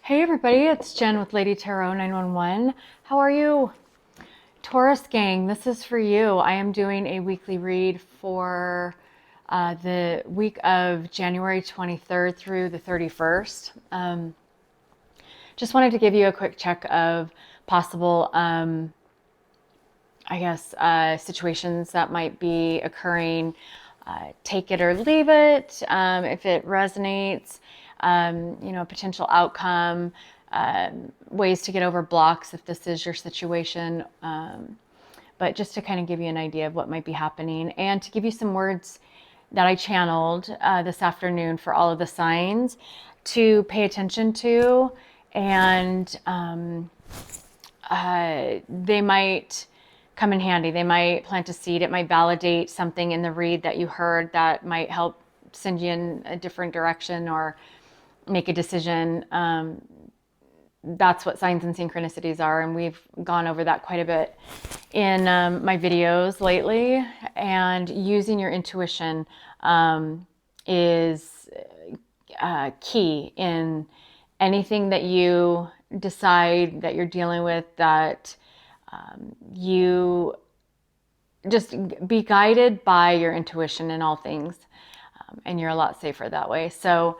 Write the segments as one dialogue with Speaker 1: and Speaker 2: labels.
Speaker 1: Hey everybody, it's Jen with Lady Tarot 911. How are you? Taurus gang, this is for you. I am doing a weekly read for the week of January 23rd through the 31st. Just wanted to give you a quick check of possible, situations that might be occurring. Take it or leave it if it resonates. Potential outcome, ways to get over blocks if this is your situation. But just to kind of give you an idea of what might be happening and to give you some words that I channeled this afternoon for all of the signs to pay attention to. And they might come in handy. They might plant a seed. It might validate something in the read that you heard that might help send you in a different direction or make a decision. That's what signs and synchronicities are, and we've gone over that quite a bit in my videos lately. And using your intuition is key in anything that you decide that you're dealing with, that you just be guided by your intuition in all things, and you're a lot safer that way. So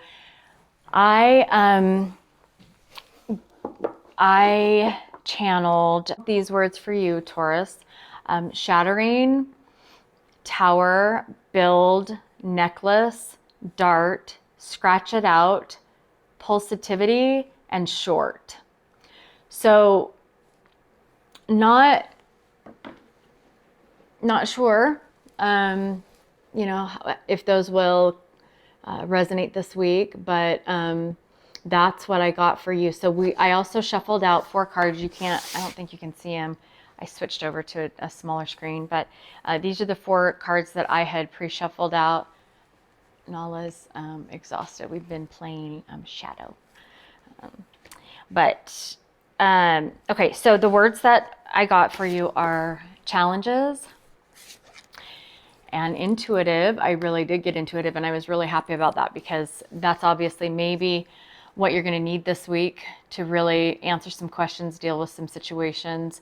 Speaker 1: I channeled these words for you, Taurus. Shattering, tower, build, necklace, dart, scratch it out, pulsitivity, and short. So not sure, if those will resonate this week, but that's what I got for you. So I also shuffled out 4 cards. I don't think you can see them. I switched over to a smaller screen, but these are the 4 cards that I had pre-shuffled out. Nala's exhausted. We've been playing Shadow. Okay, so the words that I got for you are challenges and intuitive. I really did get intuitive, and I was really happy about that because that's obviously maybe what you're going to need this week to really answer some questions, deal with some situations,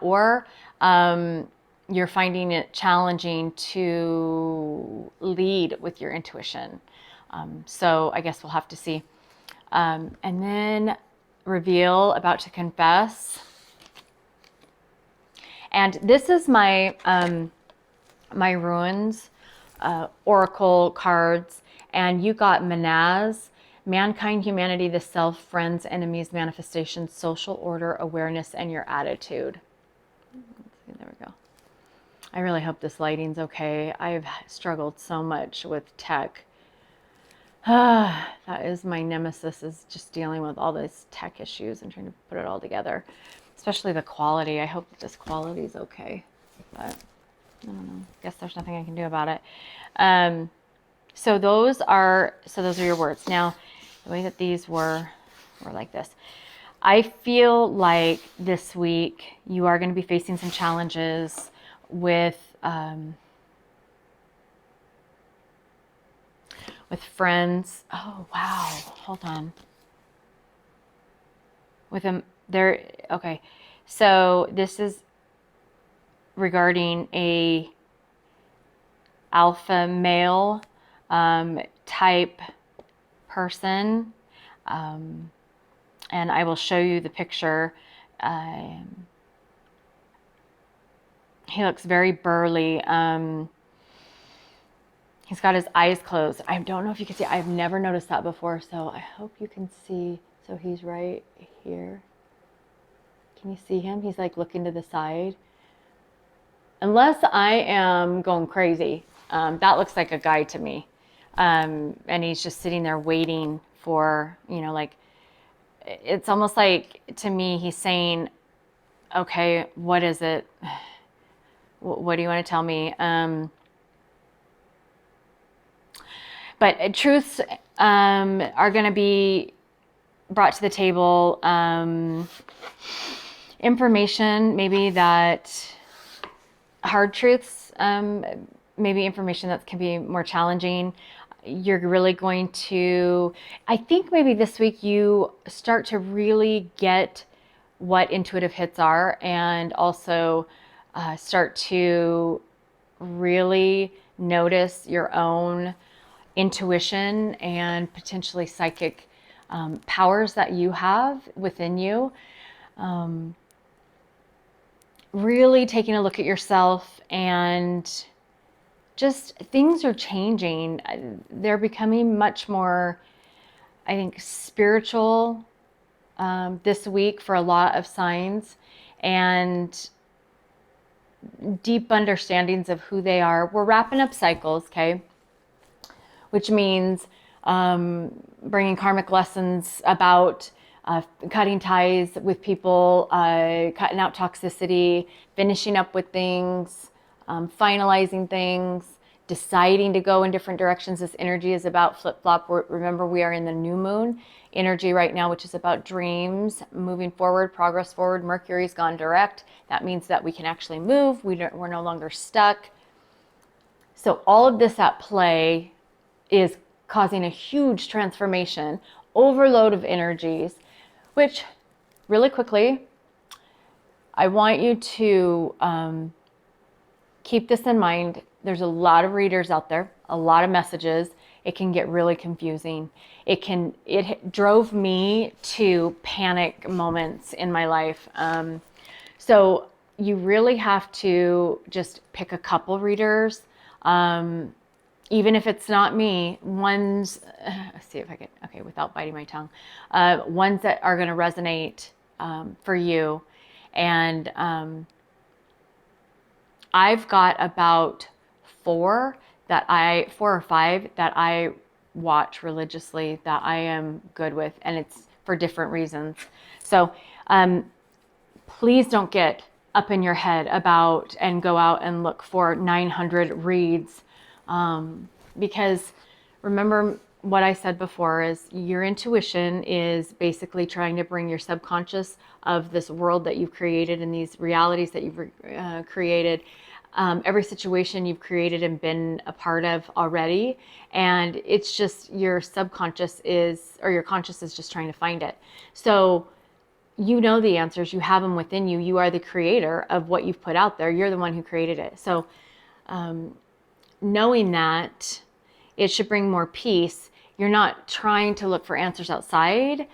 Speaker 1: or you're finding it challenging to lead with your intuition. So I guess we'll have to see. And then reveal, about to confess. And this is my my ruins oracle cards, and you got Manaz, mankind, humanity, the self, friends, enemies, manifestations, social order, awareness, and your attitude. Let's see, there we go. I really hope this lighting's okay. I've struggled so much with tech. That is my nemesis, is just dealing with all these tech issues and trying to put it all together, especially the quality. I hope that this quality is okay, but I don't know. Guess there's nothing I can do about it. So those are your words. Now, the way that these were like this. I feel like this week you are going to be facing some challenges with friends. Oh wow, hold on. With them, there. Okay, so this is regarding a alpha male type person, and I will show you the picture. He looks very burly. He's got his eyes closed. I don't know if you can see. I've never noticed that before, so I hope you can see. So he's right here. Can you see him? He's like looking to the side. Unless I am going crazy, that looks like a guy to me. And he's just sitting there waiting for, like, it's almost like, to me, he's saying, okay, what is it? What do you want to tell me? But truths are going to be brought to the table. Information, maybe that hard truths, maybe information that can be more challenging. You're really going to, I think maybe this week you start to really get what intuitive hits are, and also start to really notice your own intuition and potentially psychic powers that you have within you. Really taking a look at yourself, and just things are changing. They're becoming much more, I think, spiritual this week for a lot of signs, and deep understandings of who they are. We're wrapping up cycles, okay? Which means bringing karmic lessons about cutting ties with people, cutting out toxicity, finishing up with things, finalizing things, deciding to go in different directions. This energy is about flip-flop. Remember, we are in the new moon energy right now, which is about dreams, moving forward, progress forward. Mercury's gone direct. That means that we can actually move. We're no longer stuck. So all of this at play is causing a huge transformation, overload of energies, which really quickly, I want you to keep this in mind. There's a lot of readers out there, a lot of messages. It can get really confusing. It drove me to panic moments in my life. So you really have to just pick a couple readers. Even if it's not me, ones, let's see if I can, okay, without biting my tongue, ones that are going to resonate for you. And I've got about four or five that I watch religiously that I am good with, and it's for different reasons. So please don't get up in your head about and go out and look for 900 reads. Because remember what I said before is your intuition is basically trying to bring your subconscious of this world that you've created and these realities that you've created, every situation you've created and been a part of already. And it's just your subconscious or your conscious is just trying to find it. So you know the answers, you have them within you. You are the creator of what you've put out there. You're the one who created it. So, knowing that, it should bring more peace. You're not trying to look for answers outside,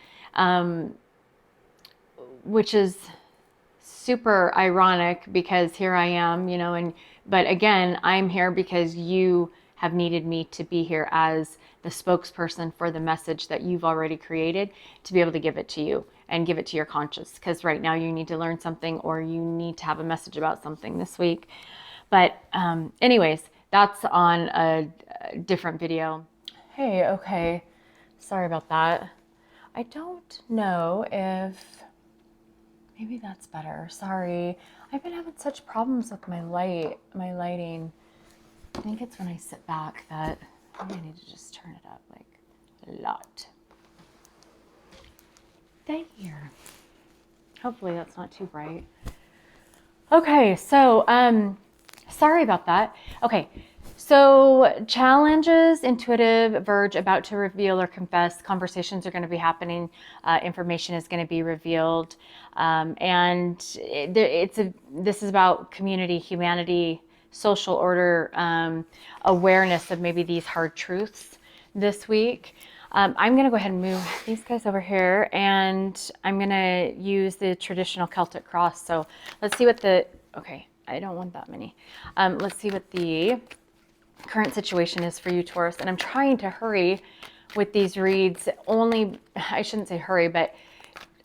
Speaker 1: which is super ironic because here I am, but again, I'm here because you have needed me to be here as the spokesperson for the message that you've already created, to be able to give it to you and give it to your conscious, because right now you need to learn something, or you need to have a message about something this week. But anyways, that's on a different video. Hey, okay. Sorry about that. I don't know if maybe that's better. Sorry. I've been having such problems with my lighting. I think it's when I sit back that I need to just turn it up like a lot. There. Hopefully that's not too bright. Okay, so sorry about that. Okay, so challenges, intuitive, verge, about to reveal or confess. Conversations are going to be happening. Information is going to be revealed. And this is about community, humanity, social order, awareness of maybe these hard truths this week. I'm going to go ahead and move these guys over here, and I'm going to use the traditional Celtic cross. So let's see what okay, I don't want that many. Let's see what the current situation is for you, Taurus. And I'm trying to hurry with these reads. I shouldn't say hurry, but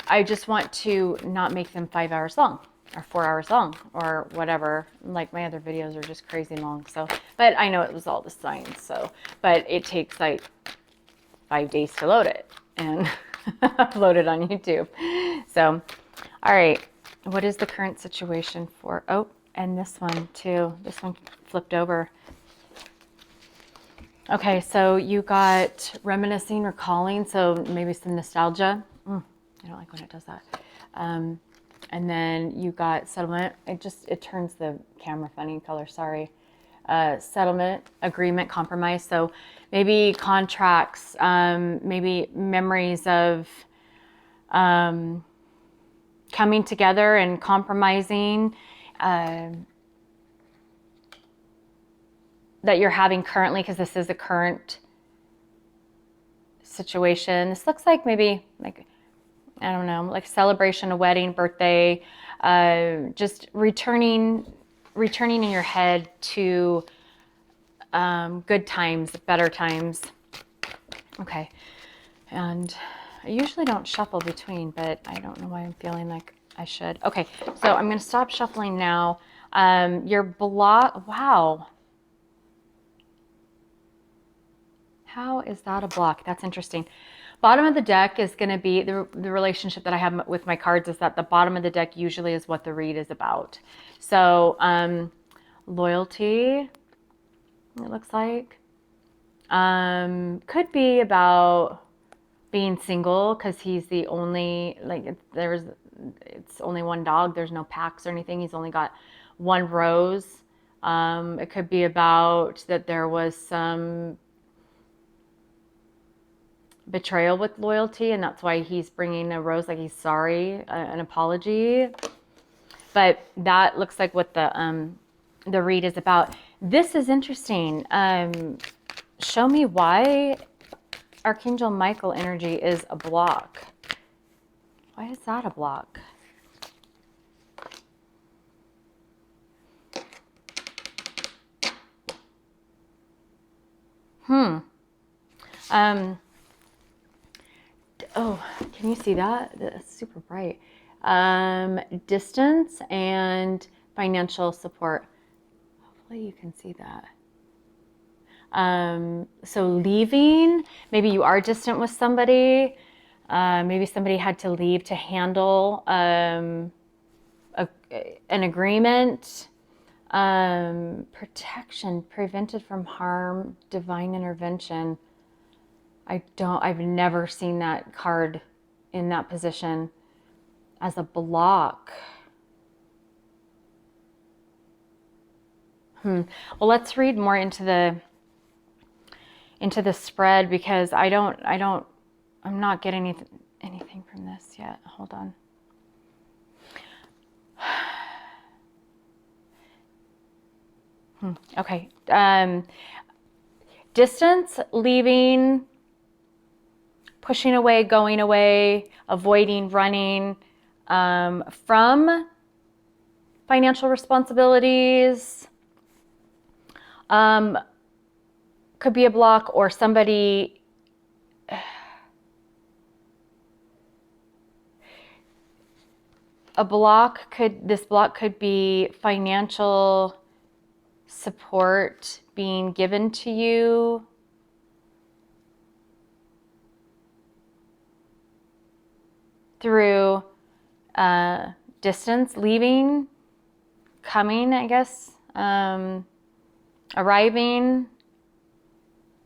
Speaker 1: I just want to not make them 5 hours long or 4 hours long or whatever. Like my other videos are just crazy long. So, but I know it was all the science. So, but it takes like 5 days to load it and upload it on YouTube. So, all right. What is the current situation for, and this one too. This one flipped over. Okay, so you got reminiscing, recalling, so maybe some nostalgia. I don't like when it does that. And then you got settlement. It turns the camera funny color, sorry. settlement, agreement, compromise. So maybe contracts, maybe memories of coming together and compromising that you're having currently, because this is a current situation. This looks like maybe like, I don't know, like celebration, a wedding, birthday, just returning in your head to good times, better times. Okay. And I usually don't shuffle between, but I don't know why I'm feeling like I should. Okay, so I'm going to stop shuffling now. Your block, wow. How is that a block? That's interesting. Bottom of the deck is going to be, the relationship that I have with my cards is that the bottom of the deck usually is what the read is about. So loyalty, it looks like. Could be about being single, because he's the only, like, it's only one dog. There's no packs or anything. He's only got one rose. It could be about that there was some betrayal with loyalty, and that's why he's bringing a rose, like he's sorry, an apology. But that looks like what the read is about. This is interesting. Show me why Archangel Michael energy is a block. Why is that a block? Oh, can you see that? That's super bright. Distance and financial support. Hopefully you can see that. So leaving, maybe you are distant with somebody. Maybe somebody had to leave to handle an agreement. Protection, prevented from harm, divine intervention. I've never seen that card in that position as a block. Well, let's read more into the spread, because I'm not getting anything from this yet. Hold on. Okay. Distance, leaving, pushing away, going away, avoiding, running from financial responsibilities. Could be a block, or somebody this block could be financial support being given to you through distance, leaving, coming, I guess, arriving,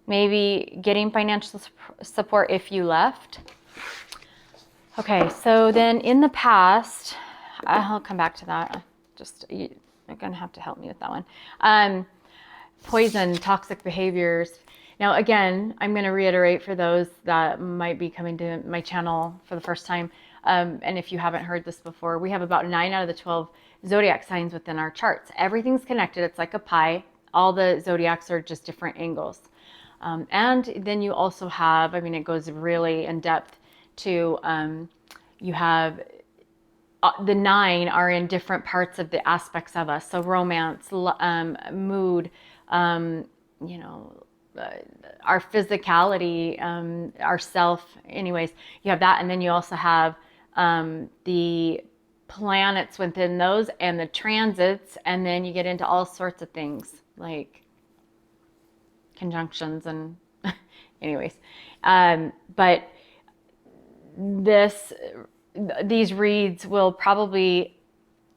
Speaker 1: maybe getting financial support if you left. Okay, so then in the past, I'll come back to that. You're gonna have to help me with that one. Poison, toxic behaviors. Now, again, I'm going to reiterate for those that might be coming to my channel for the first time. And if you haven't heard this before, we have about 9 out of the 12 zodiac signs within our charts. Everything's connected. It's like a pie. All the zodiacs are just different angles. And then you also have, I mean, it goes really in depth to, you have the 9 are in different parts of the aspects of us. So romance, mood, you know, our physicality, our self. Anyways, you have that. And then you also have the planets within those and the transits. And then you get into all sorts of things like conjunctions and anyways. But these reads will probably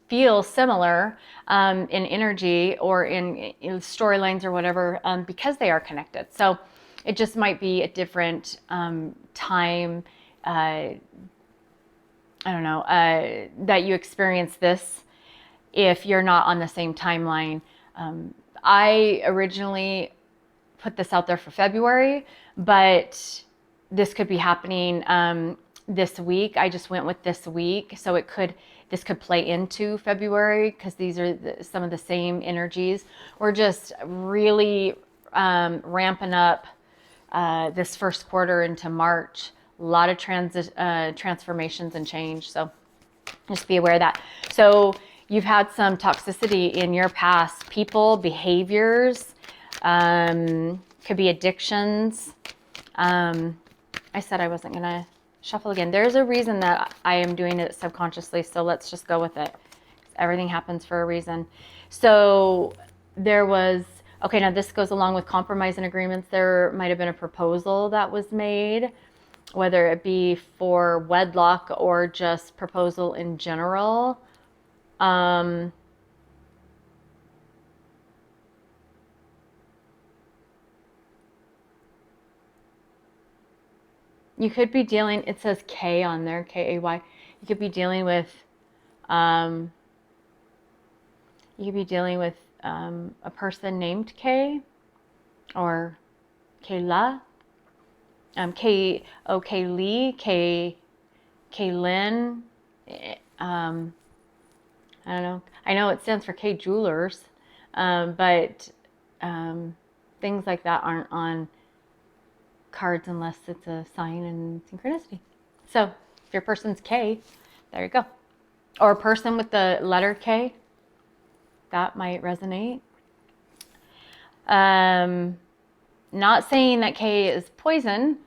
Speaker 1: feel similar in energy or in storylines or whatever, because they are connected. So it just might be a different time, I don't know, that you experience this if you're not on the same timeline I originally put this out there for February, but this could be happening this week. I just went with this week, so this could play into February because these are some of the same energies. We're just really ramping up this first quarter into March. A lot of transformations and change, so just be aware of that. So you've had some toxicity in your past, people, behaviors, could be addictions. I said I wasn't gonna shuffle again. There's a reason that I am doing it subconsciously, so let's just go with it. Everything happens for a reason. So there was, okay, now this goes along with compromise and agreements. There might have been a proposal that was made, whether it be for wedlock or just proposal in general. You could be dealing, it says K on there, K-A-Y. You could be dealing with, a person named K, or Kayla, Kaylee, Kaylin. I don't know. I know it stands for K Jewelers, but things like that aren't on cards unless it's a sign and synchronicity. So if your person's K, there you go. Or a person with the letter K, that might resonate. Not saying that K is poison.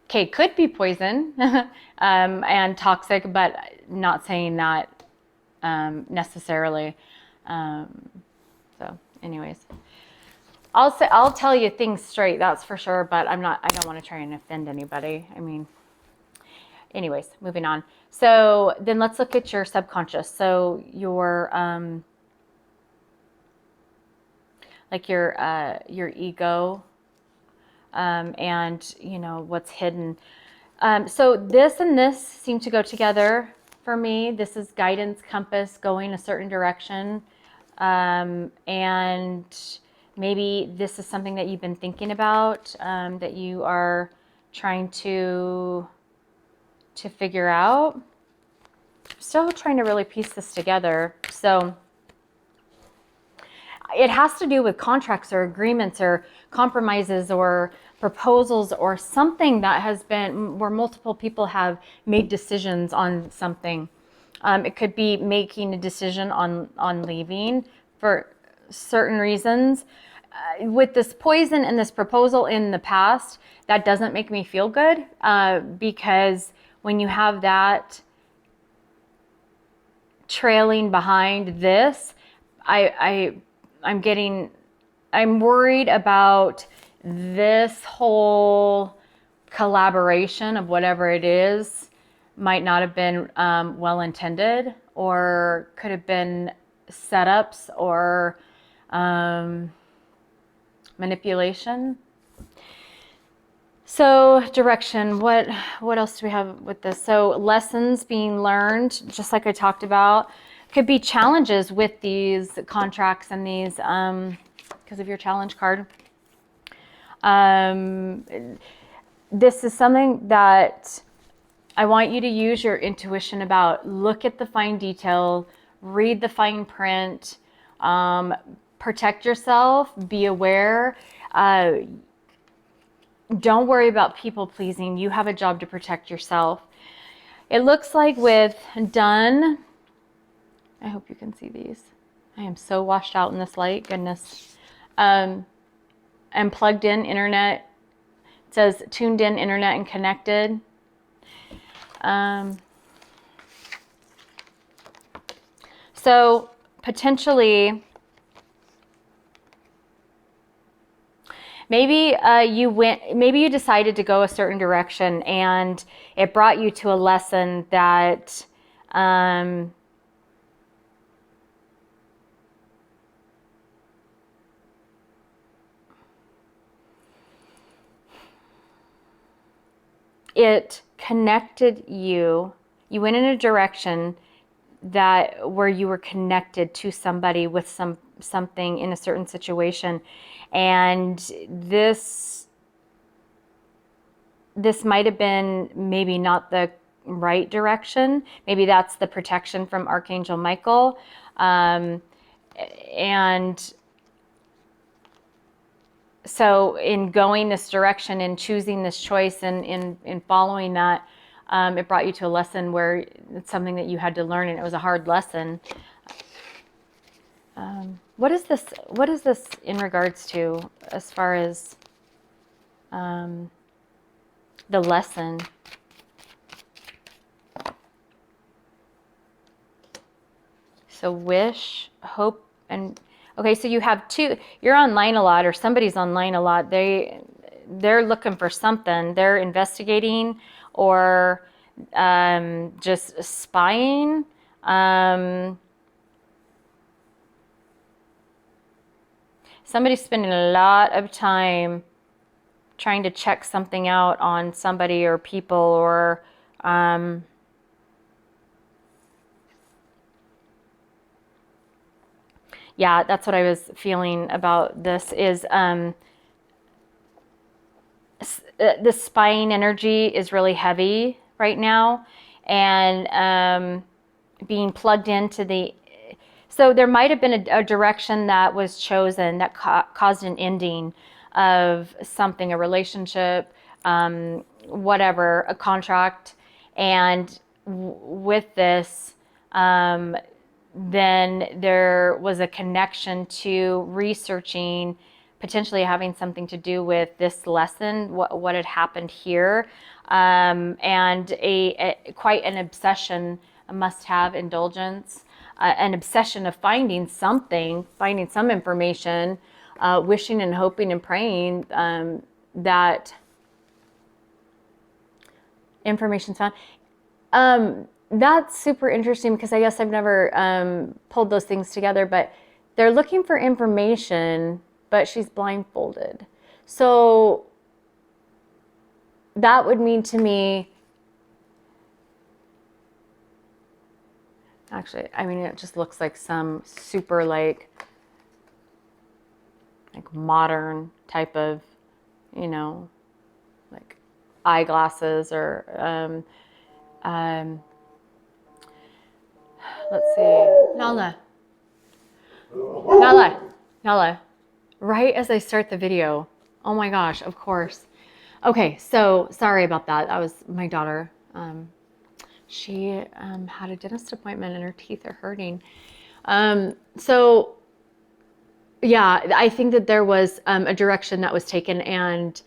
Speaker 1: K could be poison and toxic, but not saying that necessarily. So anyways, I'll tell you things straight, that's for sure, but I don't want to try and offend anybody. I mean, anyways, moving on. So then let's look at your subconscious. So your like your ego, and you know what's hidden. So this and this seem to go together for me. This is guidance, compass, going a certain direction, and maybe this is something that you've been thinking about, that you are trying to figure out. Still trying to really piece this together. So it has to do with contracts or agreements or compromises or proposals or something that has been where multiple people have made decisions on something. It could be making a decision on leaving for certain reasons. With this poison and this proposal in the past, that doesn't make me feel good, because when you have that trailing behind this, I'm worried about this whole collaboration of whatever it is might not have been well intended, or could have been setups or manipulation. So direction, what else do we have with this? So lessons being learned, just like I talked about. Could be challenges with these contracts and these, because of your challenge card. This is something that I want you to use your intuition about. Look at the fine detail, read the fine print, protect yourself, be aware. Don't worry about people pleasing. You have a job to protect yourself. It looks like with done, I hope you can see these. I am so washed out in this light, goodness. And plugged in internet. It says tuned in internet and connected. So potentially, maybe you decided to go a certain direction and it brought you to a lesson that it connected you. You went in a direction where you were connected to somebody with something in a certain situation. And this might have been maybe not the right direction. Maybe that's the protection from Archangel Michael. And so in going this direction and choosing this choice and in following that, it brought you to a lesson where it's something that you had to learn, and it was a hard lesson. What is this in regards to, as far as the lesson? So wish, hope, and okay, so you have two. You're online a lot, or somebody's online a lot. They're looking for something. They're investigating, or just spying. Somebody's spending a lot of time trying to check something out on somebody or people, or yeah, that's what I was feeling about this, is the spying energy is really heavy right now, and being plugged into the, so there might have been a direction that was chosen that caused an ending of something, a relationship, whatever, a contract. And with this, then there was a connection to researching, potentially having something to do with this lesson, what had happened here, and quite an obsession, a must-have indulgence, an obsession of finding something, finding some information, wishing and hoping and praying that information's found. That's super interesting, because I guess I've never pulled those things together, but they're looking for information, but she's blindfolded. So that would mean to me, actually, I mean, it just looks like some super like modern type of, like eyeglasses, or let's see. Nala, right as I start the video. Oh my gosh, of course. Okay, so sorry about that. That was my daughter. She had a dentist appointment and her teeth are hurting. So yeah, I think that there was a direction that was taken, and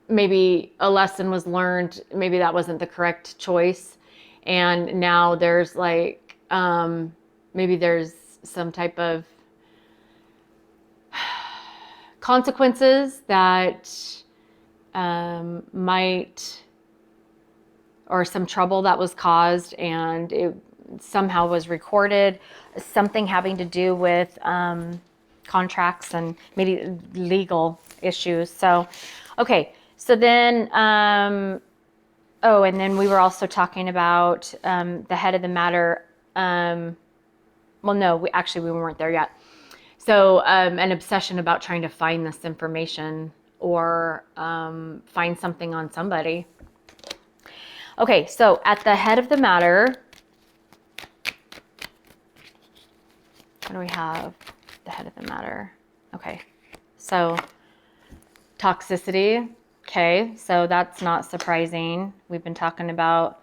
Speaker 1: maybe a lesson was learned. Maybe that wasn't the correct choice. And now there's like, maybe there's some type of consequences that might, or some trouble that was caused, and it somehow was recorded, something having to do with contracts and maybe legal issues. So, okay. So then, oh, and then we were also talking about the head of the matter. Well, no, we weren't there yet. So an obsession about trying to find this information, or find something on somebody. Okay, so at the head of the matter, what do we have? The head of the matter. Okay, so toxicity. Okay, so that's not surprising. We've been talking about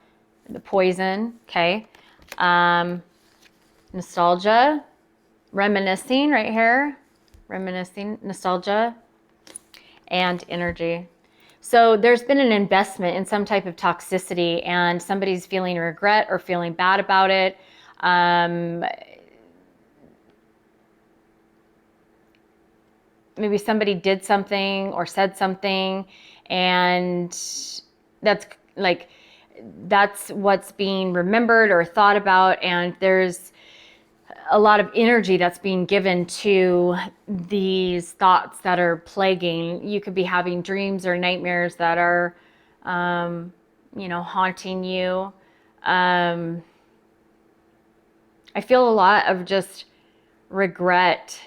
Speaker 1: the poison. Okay, nostalgia, reminiscing right here, reminiscing, nostalgia, and energy. So there's been an investment in some type of toxicity, and somebody's feeling regret or feeling bad about it. Maybe somebody did something or said something, and that's what's being remembered or thought about, and there's a lot of energy that's being given to these thoughts that are plaguing. You could be having dreams or nightmares that are, haunting you. I feel a lot of just regret.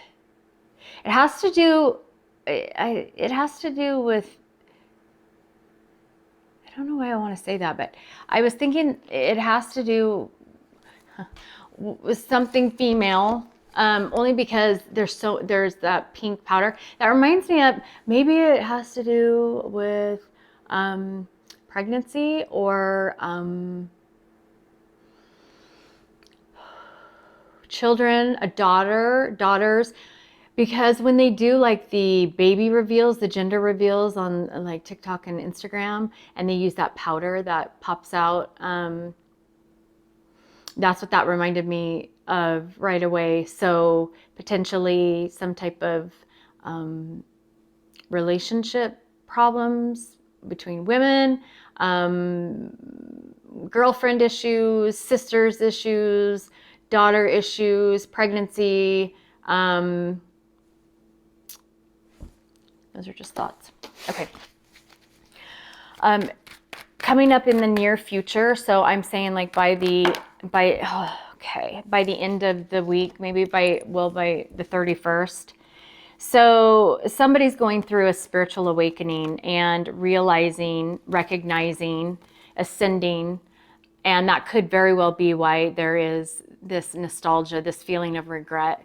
Speaker 1: It has to do, it has to do with, I don't know why I want to say that, but I was thinking it has to do with something female, only because there's that pink powder. That reminds me of, maybe it has to do with pregnancy or children, daughters, because when they do like the baby reveals, the gender reveals on like TikTok and Instagram, and they use that powder that pops out, that's what that reminded me of right away. So potentially some type of relationship problems between women, girlfriend issues, sisters issues, daughter issues, pregnancy. Those are just thoughts. Okay. Coming up in the near future. So I'm saying like by the end of the week, maybe by the 31st. So somebody's going through a spiritual awakening and realizing, recognizing, ascending, and that could very well be why there is this nostalgia, this feeling of regret.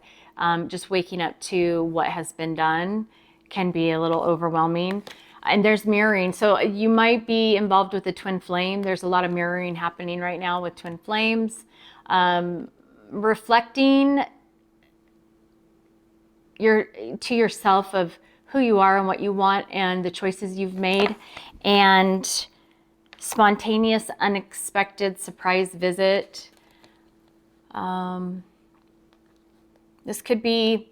Speaker 1: Just waking up to what has been done can be a little overwhelming. And there's mirroring. So you might be involved with the twin flame. There's a lot of mirroring happening right now with twin flames. Reflecting to yourself of who you are and what you want and the choices you've made. And spontaneous, unexpected surprise visit. This could be,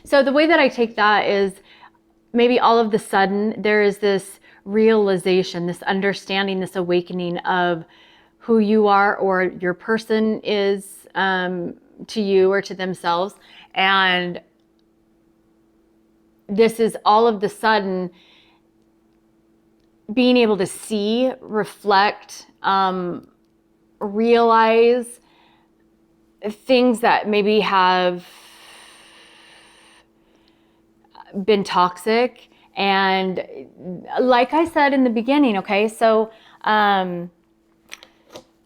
Speaker 1: so the way that I take that is maybe all of the sudden there is this realization, this understanding, this awakening of who you are or your person is to you or to themselves. And this is all of the sudden being able to see, reflect, realize things that maybe have been toxic. And like I said in the beginning, okay, so I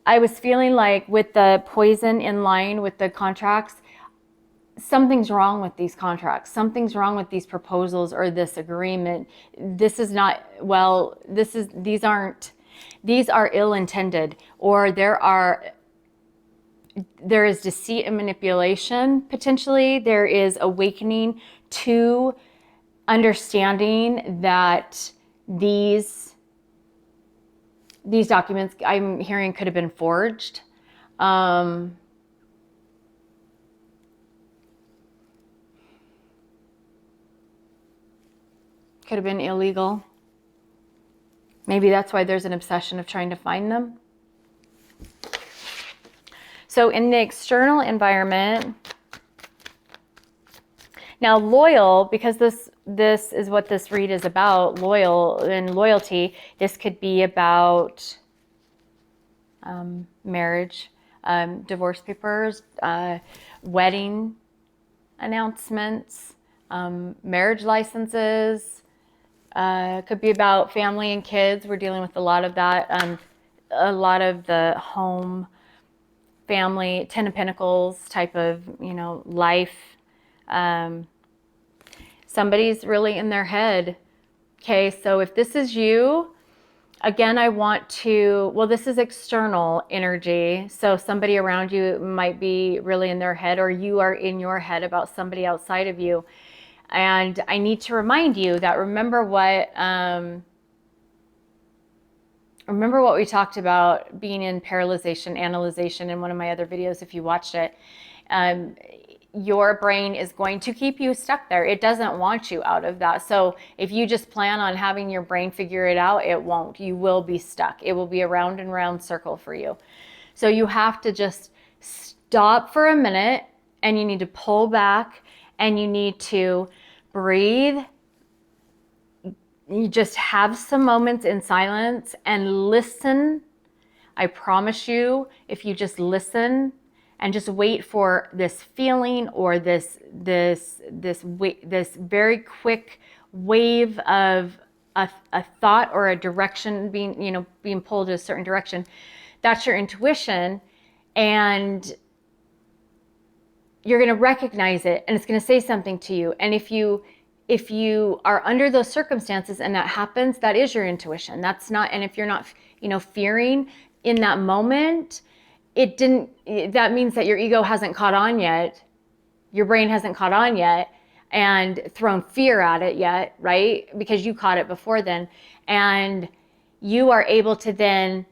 Speaker 1: was feeling like with the poison in line with the contracts, something's wrong with these contracts. Something's wrong with these proposals or this agreement. This is not, well, these are ill-intended, or there is deceit and manipulation. Potentially there is awakening to understanding that these documents I'm hearing could have been forged. Could have been illegal. Maybe that's why there's an obsession of trying to find them. So in the external environment, now loyal, because this is what this read is about, loyal and loyalty, this could be about marriage, divorce papers, wedding announcements, marriage licenses, could be about family and kids. We're dealing with a lot of that, a lot of the home, family, Ten of Pentacles type of, life. Somebody's really in their head. Okay, so if this is you, again, I want to, well, this is external energy. So somebody around you might be really in their head, or you are in your head about somebody outside of you. And I need to remind you that remember what we talked about being in paralyzation, analyzation in one of my other videos, if you watched it. Your brain is going to keep you stuck there. It doesn't want you out of that. So if you just plan on having your brain figure it out, it won't. You will be stuck. It will be a round and round circle for you. So you have to just stop for a minute, and you need to pull back, and you need to breathe. You just have some moments in silence and listen. I promise you, if you just listen and just wait for this feeling or this very quick wave of a thought or a direction being pulled in a certain direction. That's your intuition, and you're going to recognize it, and it's going to say something to you. And if you are under those circumstances and that happens, that is your intuition. That's not, and if you're not, fearing in that moment, that means that your ego hasn't caught on yet. Your brain hasn't caught on yet and thrown fear at it yet, right? Because you caught it before then. And you are able to then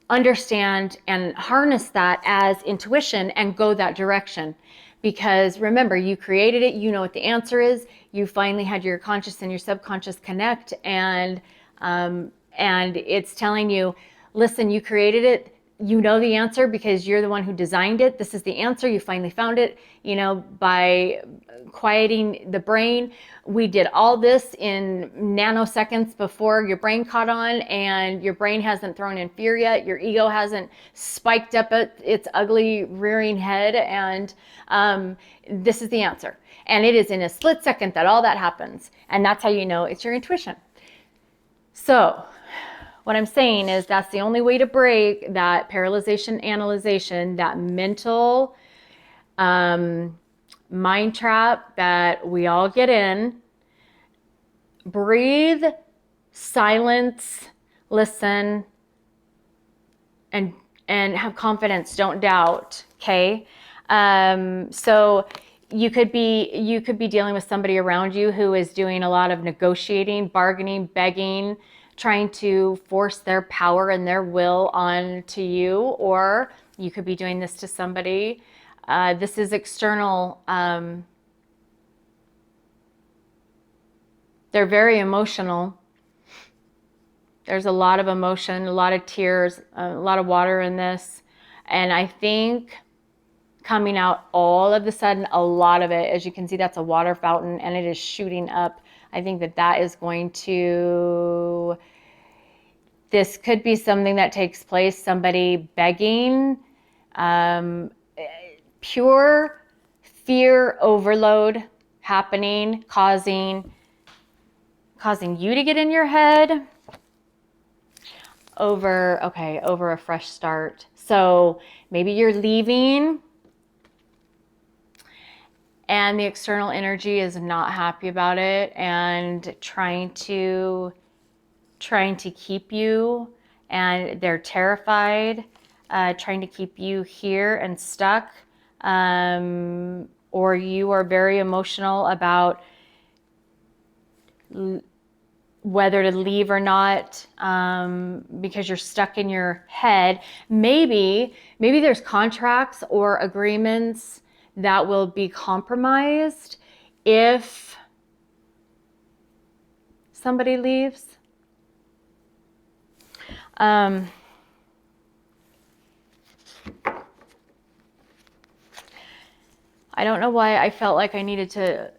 Speaker 1: understand and harness that as intuition and go that direction. Because remember, you created it, you know what the answer is. You finally had your conscious and your subconscious connect, and it's telling you, listen, you created it. You know the answer because you're the one who designed it. This is the answer. You finally found it, by quieting the brain. We did all this in nanoseconds before your brain caught on, and your brain hasn't thrown in fear yet. Your ego hasn't spiked up its ugly rearing head, and this is the answer. And it is in a split second that all that happens. And that's how you know it's your intuition. So what I'm saying is that's the only way to break that paralyzation, analyzation, that mental mind trap that we all get in. Breathe, silence, listen, and have confidence. Don't doubt. Okay. So you could be dealing with somebody around you who is doing a lot of negotiating, bargaining, begging, trying to force their power and their will onto you, or you could be doing this to somebody. This is external. They're very emotional. There's a lot of emotion, a lot of tears, a lot of water in this. And I think coming out all of a sudden, a lot of it, as you can see, that's a water fountain and it is shooting up. I think that is going to, this could be something that takes place, somebody begging, pure fear overload happening, causing you to get in your head over a fresh start. So maybe you're leaving and the external energy is not happy about it and trying to keep you, and they're terrified, trying to keep you here and stuck, or you are very emotional about whether to leave or not, because you're stuck in your head. Maybe there's contracts or agreements that will be compromised if somebody leaves. I don't know why I felt like I needed to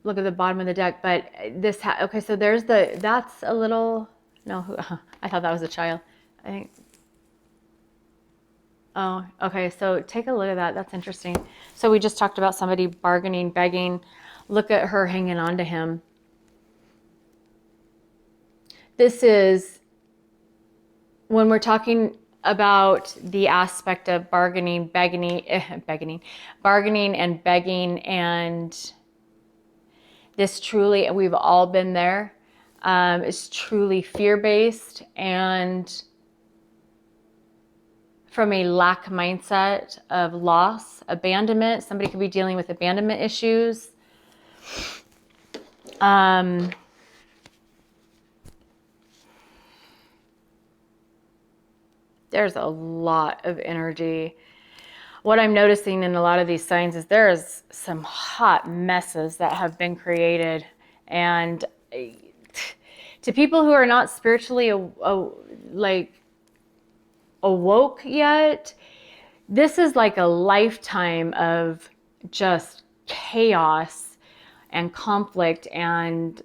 Speaker 1: look at the bottom of the deck, but this, okay, so there's that's a little, no, I thought that was a child, I think. Oh, okay, so take a look at that. That's interesting. So we just talked about somebody bargaining, begging. Look at her hanging on to him. This is, when we're talking about the aspect of bargaining, bargaining and begging, and this truly, we've all been there, is truly fear-based and from a lack mindset of loss, abandonment. Somebody could be dealing with abandonment issues. There's a lot of energy. What I'm noticing in a lot of these signs is there is some hot messes that have been created. And to people who are not spiritually awoke yet, this is like a lifetime of just chaos and conflict, and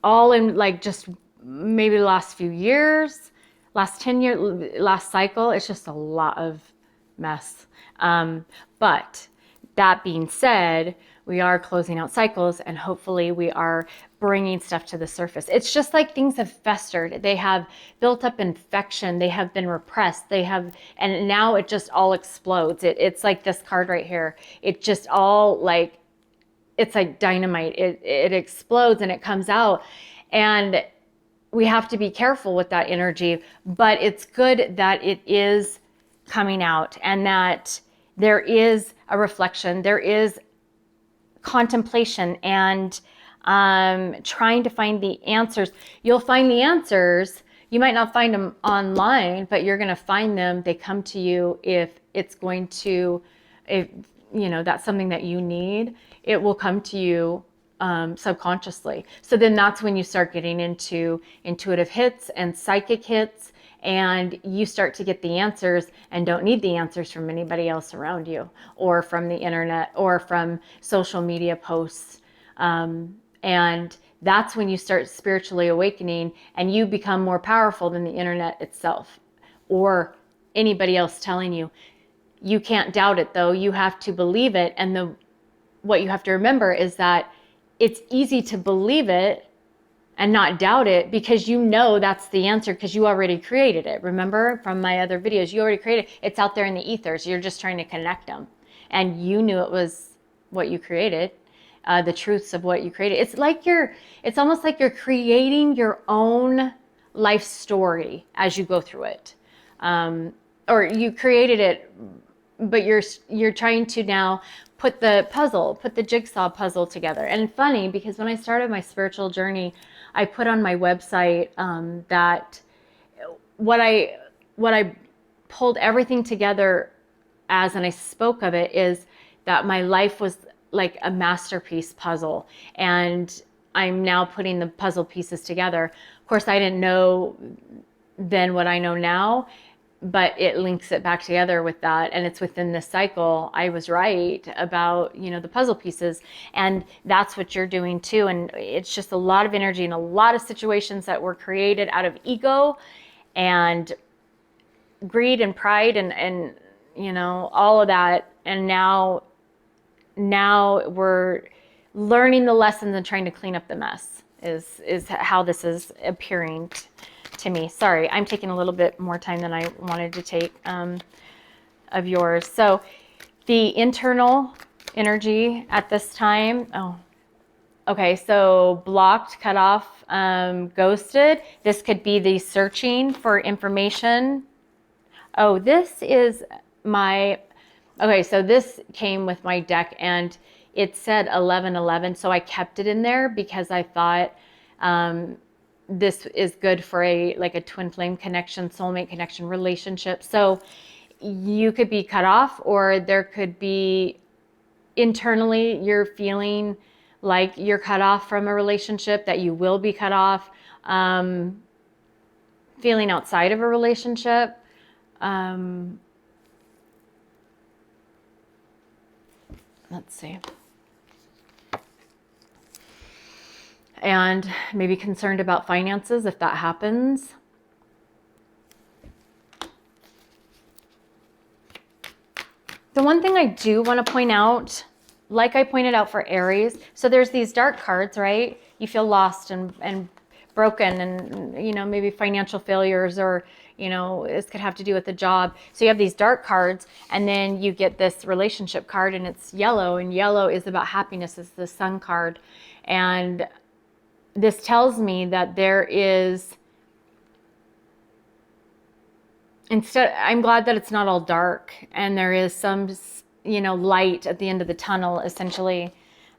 Speaker 1: all in like just maybe the last few years, last 10 years, last cycle. It's just a lot of mess. But that being said, we are closing out cycles, and hopefully we are bringing stuff to the surface. It's just like things have festered. They have built up infection. They have been repressed. And now it just all explodes. It's like this card right here. It just all like, it's like dynamite. It explodes and it comes out. And we have to be careful with that energy, but it's good that it is coming out and that there is a reflection, there is contemplation, and trying to find the answers. You'll find the answers. You might not find them online, but you're going to find them. They come to you if it's going to, if you know that's something that you need. It will come to you subconsciously. So then that's when you start getting into intuitive hits and psychic hits, and you start to get the answers and don't need the answers from anybody else around you or from the internet or from social media posts. And that's when you start spiritually awakening and you become more powerful than the internet itself or anybody else telling you. You can't doubt it though. You have to believe it. And what you have to remember is that it's easy to believe it and not doubt it because you know that's the answer because you already created it. Remember from my other videos, you already created it. It's out there in the ethers. You're just trying to connect them. And you knew it was what you created, the truths of what you created. It's almost like you're creating your own life story as you go through it. Or you created it, but you're trying to now put the jigsaw puzzle together. And funny, because when I started my spiritual journey, I put on my website that what I pulled everything together as, and I spoke of it, is that my life was like a masterpiece puzzle. And I'm now putting the puzzle pieces together. Of course, I didn't know then what I know now, but it links it back together with that. And it's within this cycle. I was right about, the puzzle pieces, and that's what you're doing too. And it's just a lot of energy and a lot of situations that were created out of ego and greed and pride and all of that. And now we're learning the lessons and trying to clean up the mess is how this is appearing to me. Sorry, I'm taking a little bit more time than I wanted to take of yours. So the internal energy at this time, okay, so blocked, cut off, ghosted. This could be the searching for information. Oh, this is okay, so this came with my deck and it said 1111, so I kept it in there because I thought this is good for a twin flame connection, soulmate connection, relationship. So you could be cut off, or there could be internally you're feeling like you're cut off from a relationship, that you will be cut off, feeling outside of a relationship. Let's see. And maybe concerned about finances if that happens. The one thing I do want to point out, like I pointed out for Aries, so there's these dark cards, right? You feel lost and broken and, maybe financial failures, or, this could have to do with the job. So you have these dark cards, and then you get this relationship card, and it's yellow, and yellow is about happiness. It's the sun card. And this tells me that there is, I'm glad that it's not all dark, and there is some, light at the end of the tunnel, essentially,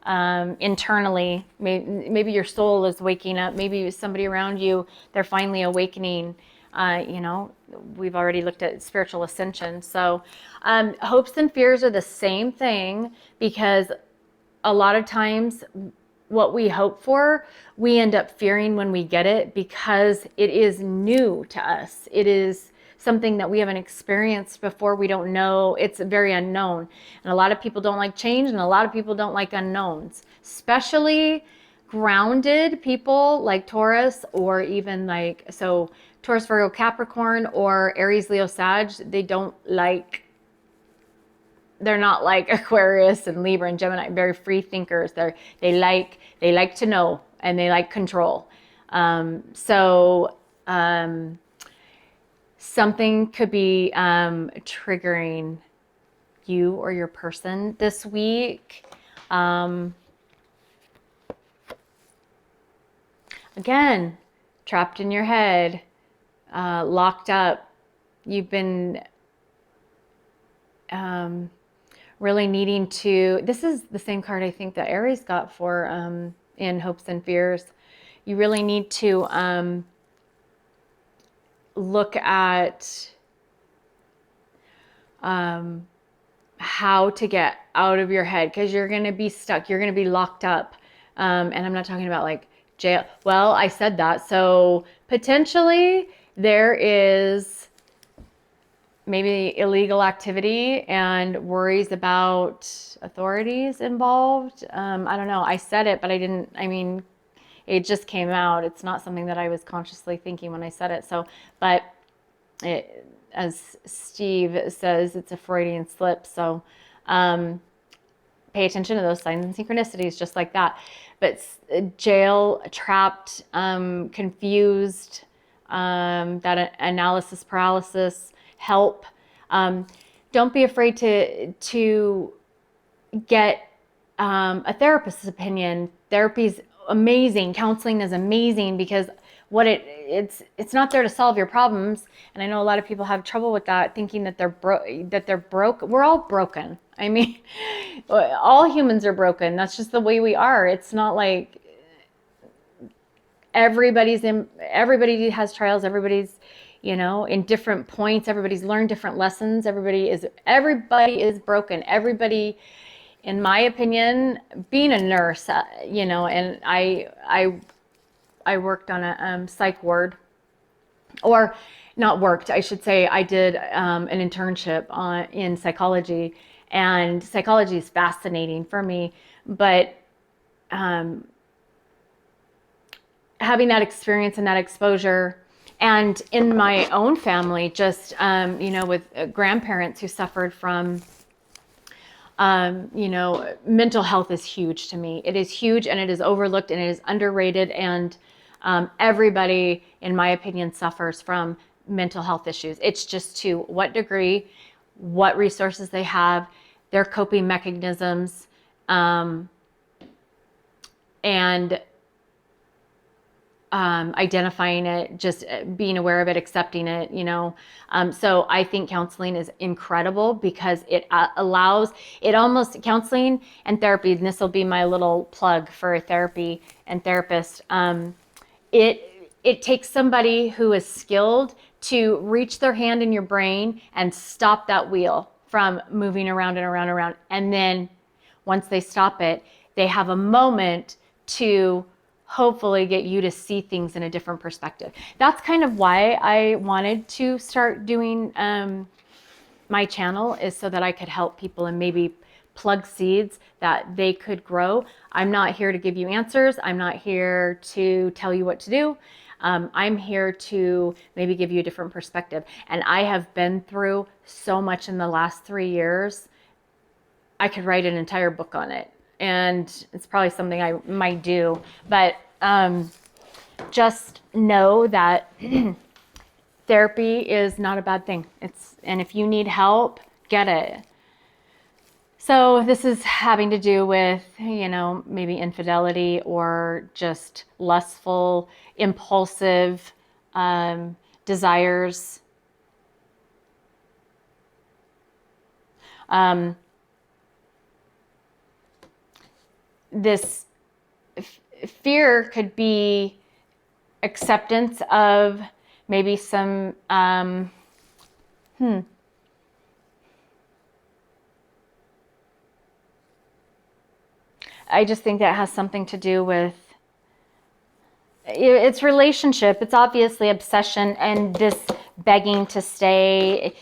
Speaker 1: internally. Maybe your soul is waking up. Maybe somebody around you, they're finally awakening. We've already looked at spiritual ascension. So hopes and fears are the same thing, because a lot of times what we hope for, we end up fearing when we get it, because it is new to us. It is something that we haven't experienced before. We don't know. It's very unknown. And a lot of people don't like change, and a lot of people don't like unknowns, especially grounded people like Taurus, or even Taurus, Virgo, Capricorn, or Aries, Leo, Sag. They don't like they're not like Aquarius and Libra and Gemini, very free thinkers. They like to know, and they like control. Something could be triggering you or your person this week. Again, trapped in your head, locked up. You've been really needing to, this is the same card I think that Aries got for in Hopes and Fears. You really need to look at how to get out of your head, because you're going to be stuck. You're going to be locked up. And I'm not talking about like jail. Well, I said that. So potentially there is maybe illegal activity and worries about authorities involved. I don't know. I said it, but I didn't, I mean, it just came out. It's not something that I was consciously thinking when I said it. So, but it, as Steve says, it's a Freudian slip. So pay attention to those signs and synchronicities, just like that. But jail, trapped, confused, that analysis paralysis, help. Don't be afraid to get a therapist's opinion. Therapy's amazing. Counseling is amazing, because what it's not there to solve your problems. And I know a lot of people have trouble with that, thinking that they're broke. We're all broken. I mean, all humans are broken. That's just the way we are. It's not like everybody has trials. Everybody's, you know, in different points. Everybody's learned different lessons. Everybody is broken. Everybody, in my opinion, being a nurse, you know, and I worked on a psych ward, or not worked, I should say. I did an internship in psychology, and psychology is fascinating for me. But having that experience and that exposure, and in my own family, just you know, with grandparents who suffered from you know, mental health is huge to me. It is huge, and it is overlooked, and it is underrated. And everybody, in my opinion, suffers from mental health issues. It's just to what degree, what resources they have, their coping mechanisms, and identifying it, just being aware of it, accepting it, you know. So I think counseling is incredible, because it allows, it almost, counseling and therapy, and this will be my little plug for therapy and therapist. It takes somebody who is skilled to reach their hand in your brain and stop that wheel from moving around and around and around. And then once they stop it, they have a moment to hopefully get you to see things in a different perspective. That's kind of why I wanted to start doing my channel, is so that I could help people and maybe plug seeds that they could grow. I'm not here to give you answers. I'm not here to tell you what to do. I'm here to maybe give you a different perspective. And I have been through so much in the last 3 years. I could write an entire book on it. And it's probably something I might do. But just know that therapy is not a bad thing. And if you need help, get it. So this is having to do with, you know, maybe infidelity, or just lustful, impulsive desires. This fear could be acceptance of maybe some I just think that has something to do with it's relationship. It's obviously obsession and this begging to stay.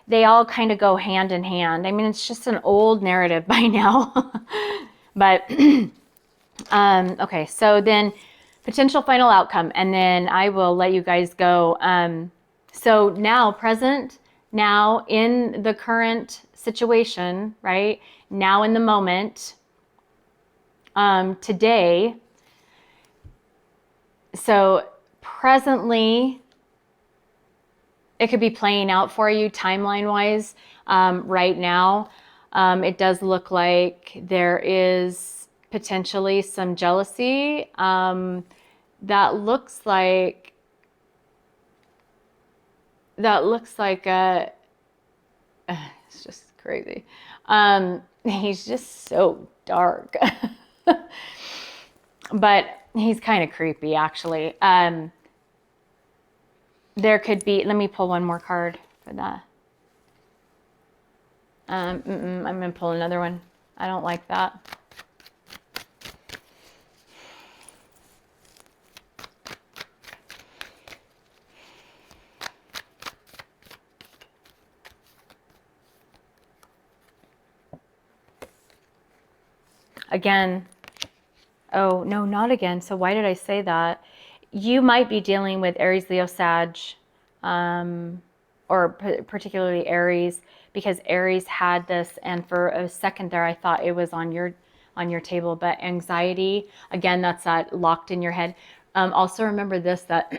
Speaker 1: They all kind of go hand in hand. I mean, it's just an old narrative by now. But okay, so then potential final outcome, and then I will let you guys go. So now present, now in the current situation, right? Now in the moment, today. So presently, it could be playing out for you timeline wise right now. It does look like there is potentially some jealousy. That looks like a, it's just crazy. He's just so dark, but he's kind of creepy actually. There could be, let me pull one more card for that. I'm gonna pull another one. I don't like that. Again, oh no, not again. So why did I say that? You might be dealing with Aries, Leo, Sag, or particularly Aries, because Aries had this, and for a second there I thought it was on your table. But anxiety, again, that's that locked in your head. Also remember this, that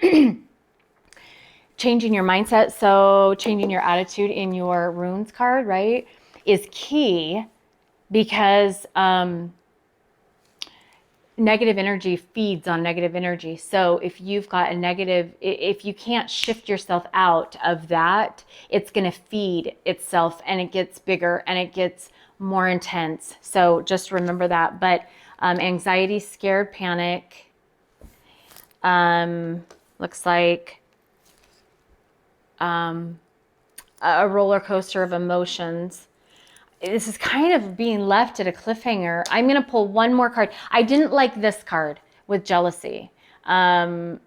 Speaker 1: changing your mindset, so changing your attitude in your runes card, right, is key, because negative energy feeds on negative energy. So if you've got a negative, if you can't shift yourself out of that, it's going to feed itself, and it gets bigger and it gets more intense. So just remember that. But anxiety, scared, panic, looks like a roller coaster of emotions. This is kind of being left at a cliffhanger. I'm going to pull one more card. I didn't like this card with jealousy, an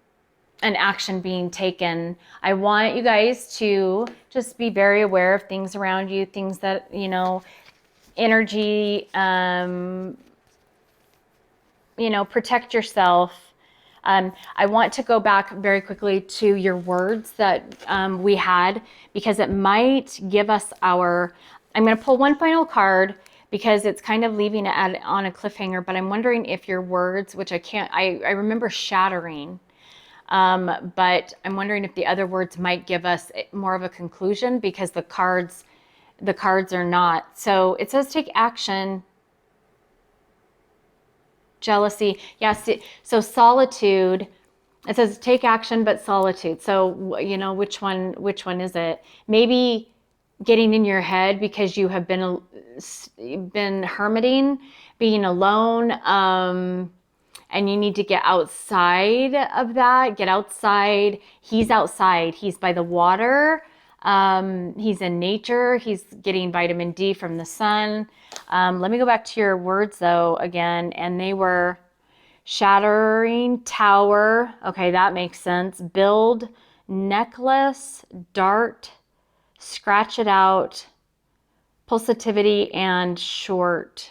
Speaker 1: action being taken. I want you guys to just be very aware of things around you, things that, you know, energy, you know, protect yourself. I want to go back very quickly to your words that we had, because it might give us our, I'm going to pull one final card because it's kind of leaving it on a cliffhanger, but I'm wondering if your words, which I can't, I remember shattering, but I'm wondering if the other words might give us more of a conclusion, because the cards are not. So it says take action. Jealousy. Yes. So solitude, it says take action, but solitude. So, you know, which one is it? Maybe getting in your head because you have been hermiting, being alone, and you need to get outside of that. Get outside. He's outside. He's by the water. He's in nature. He's getting vitamin D from the sun. Let me go back to your words though again, and they were shattering, tower. Okay, that makes sense. Build, necklace, dart, scratch it out, pulsitivity, and short.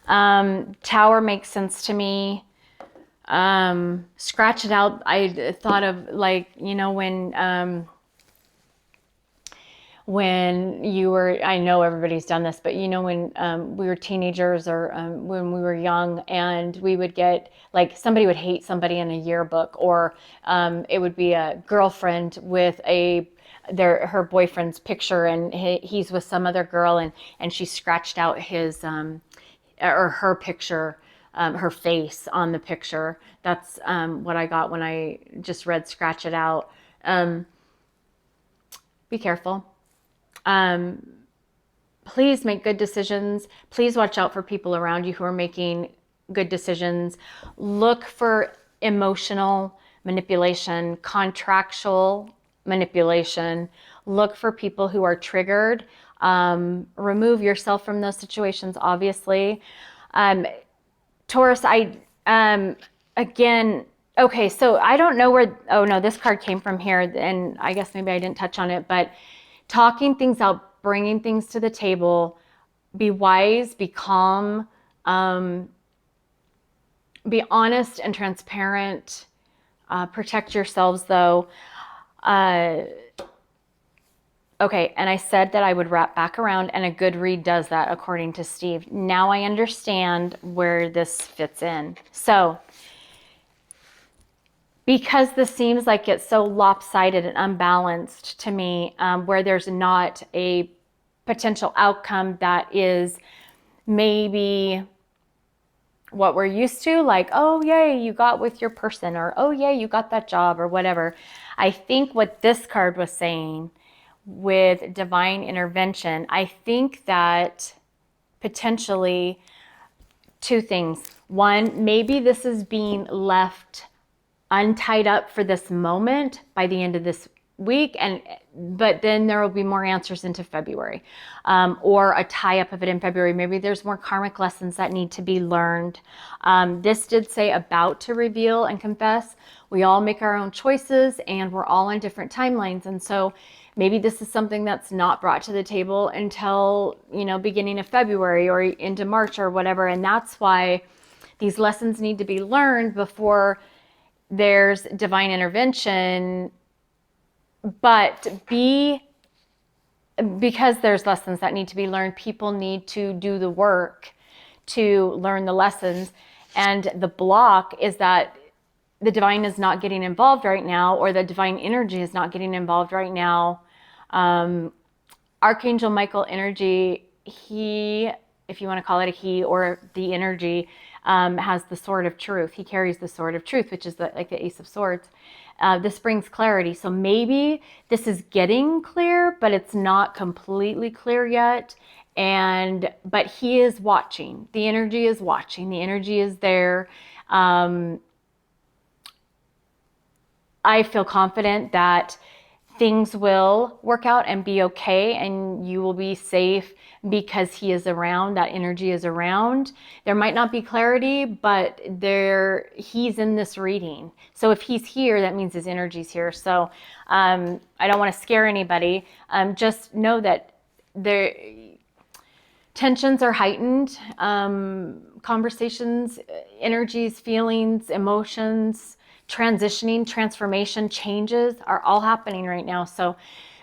Speaker 1: Tower makes sense to me. Scratch it out. I thought of, like, you know, when you were, I know everybody's done this, but you know, when we were teenagers, or when we were young, and we would get, like, somebody would hate somebody in a yearbook, or it would be a girlfriend with her boyfriend's picture, and he's with some other girl, and she scratched out his or her picture, her face on the picture. That's what I got when I just read scratch it out. Be careful. Please make good decisions. Please watch out for people around you who are making good decisions. Look for emotional manipulation, contractual manipulation. Look for people who are triggered. Remove yourself from those situations, obviously. Taurus, again, okay, so I don't know where, oh no, this card came from here, and I guess maybe I didn't touch on it, but talking things out, bringing things to the table, be wise, be calm, be honest and transparent, protect yourselves though. Okay, and I said that I would wrap back around, and a good read does that, according to Steve. Now I understand where this fits in. So, because this seems like it's so lopsided and unbalanced to me, where there's not a potential outcome that is maybe what we're used to, like, oh, yay, you got with your person, or oh, yay, you got that job, or whatever. I think what this card was saying with divine intervention, I think that potentially two things. One, maybe this is being left untied up for this moment by the end of this week, but then there will be more answers into February, or a tie up of it in February. Maybe there's more karmic lessons that need to be learned. This did say about to reveal and confess. We all make our own choices, and we're all on different timelines, and so maybe this is something that's not brought to the table until, you know, beginning of February or into March or whatever, and that's why these lessons need to be learned before there's divine intervention. But because there's lessons that need to be learned, people need to do the work to learn the lessons. And the block is that the divine is not getting involved right now, or the divine energy is not getting involved right now. Archangel Michael energy, he, if you want to call it a he, or the energy, has the sword of truth. He carries the sword of truth, which is like the Ace of Swords. This brings clarity. So maybe this is getting clear, but it's not completely clear yet. But he is watching. The energy is watching. The energy is there. I feel confident that things will work out and be okay, and you will be safe because he is around. That energy is around. There might not be clarity, but he's in this reading. So if he's here, that means his energy's here. So I don't want to scare anybody. Just know that tensions are heightened. Conversations, energies, feelings, emotions, transitioning, transformation, changes are all happening right now. So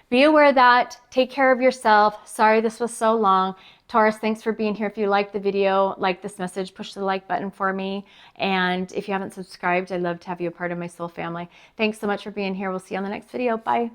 Speaker 1: be aware of that. Take care of yourself. Sorry this was so long. Taurus, thanks for being here. If you liked the video, like this message, push the like button for me. And if you haven't subscribed, I'd love to have you a part of my soul family. Thanks so much for being here. We'll see you on the next video. Bye.